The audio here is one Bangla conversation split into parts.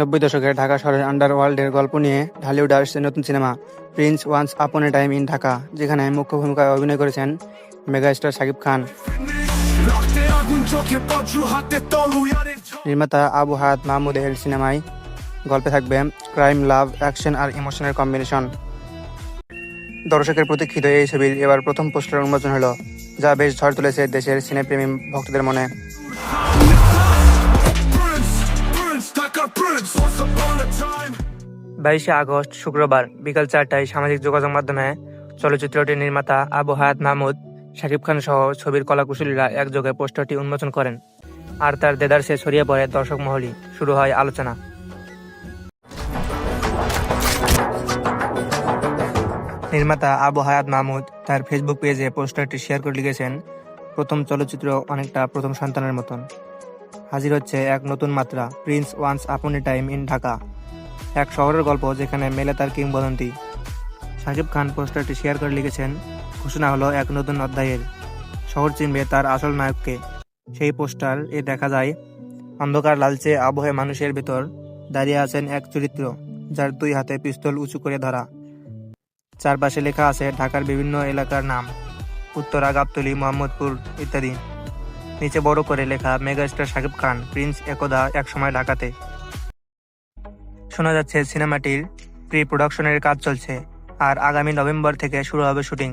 90 দশকের ঢাকা শহরের আন্ডারওয়ার্ল্ডের গল্প নিয়ে ঢালিউডে আসছে নতুন cinema Prince once upon A time in Dhaka, যেখানে মুখ্য ভূমিকায় অভিনয় করেছেন মেগাস্টার শাকিব খান। নির্মাতা আবু হায়াত মাহমুদ এর সিনেমায় গল্পে থাকবে ক্রাইম, লাভ, অ্যাকশন আর ইমোশনের কম্বিনেশন। দর্শকের প্রতীক্ষিত এই ছবির এবার প্রথম পোস্টার উন্মোচন হলো, যা বেশ ঝড় তুলেছে দেশের সিনেপ্রেমী ভক্তদের মনে। 22 আগস্ট শুক্রবার বিকাল 4টায় সামাজিক যোগাযোগ মাধ্যমে চলচ্চিত্রটির নির্মাতা আবু হায়াত মাহমুদ, শাকিব খান সহ ছবির কলাকুশলীরা একযোগে পোস্টারটি উন্মোচন করেন, আর তার দেদারসে ছড়িয়ে পড়ে দর্শক মহলে। শুরু হয় আলোচনা। নির্মাতা আবু হায়াত মাহমুদ তার ফেসবুক পেজে পোস্টারটি শেয়ার করে লিখেছেন, প্রথম চলচ্চিত্র অনেকটা প্রথম সন্তানের মতন। হাজির হচ্ছে এক নতুন মাত্রা, Prince once upon A time in Dhaka, এক শহরের গল্প যেখানে মেলে তার কিংবদন্তি। শাকিব খান পোস্টারটি শেয়ার করে লিখেছেন, ঘোষণা হলো এক নতুন অধ্যায়ের, শহর চিনবে তার আসল নায়ককে। সেই পোস্টার এ দেখা যায় অন্ধকার লালচে আবহে মানুষের ভেতর দাঁড়িয়ে আছেন এক চরিত্র, যার দুই হাতে পিস্তল উঁচু করে ধরা। চারপাশে লেখা আছে ঢাকার বিভিন্ন এলাকার নাম, উত্তরা, গাবতলী, মোহাম্মদপুর ইত্যাদি। নিচে বড় করে লেখা মেগাস্টার শাকিব খান, প্রিন্স একদা একসময় ঢাকাতে। শোনা যাচ্ছে সিনেমাটির প্রি প্রোডাকশনের কাজ চলছে, আর আগামী নভেম্বর থেকে শুরু হবে শুটিং।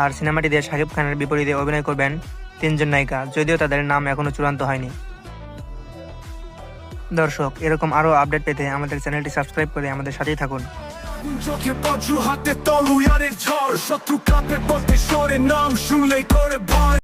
আর সিনেমাটিতে শাকিব খানের বিপরীতে অভিনয় করবেন 3 জন নায়িকা, যদিও তাদের নাম এখনো চূড়ান্ত হয়নি। দর্শক, এরকম আরো আপডেট পেতে আমাদের চ্যানেলটি সাবস্ক্রাইব করে আমাদের সাথেই থাকুন। চোখে বজ্র হাতে তলোয়ারের ঝড়, শত্রু কাঁপে পথে সরে, নাম শুনলেই করে ভয়।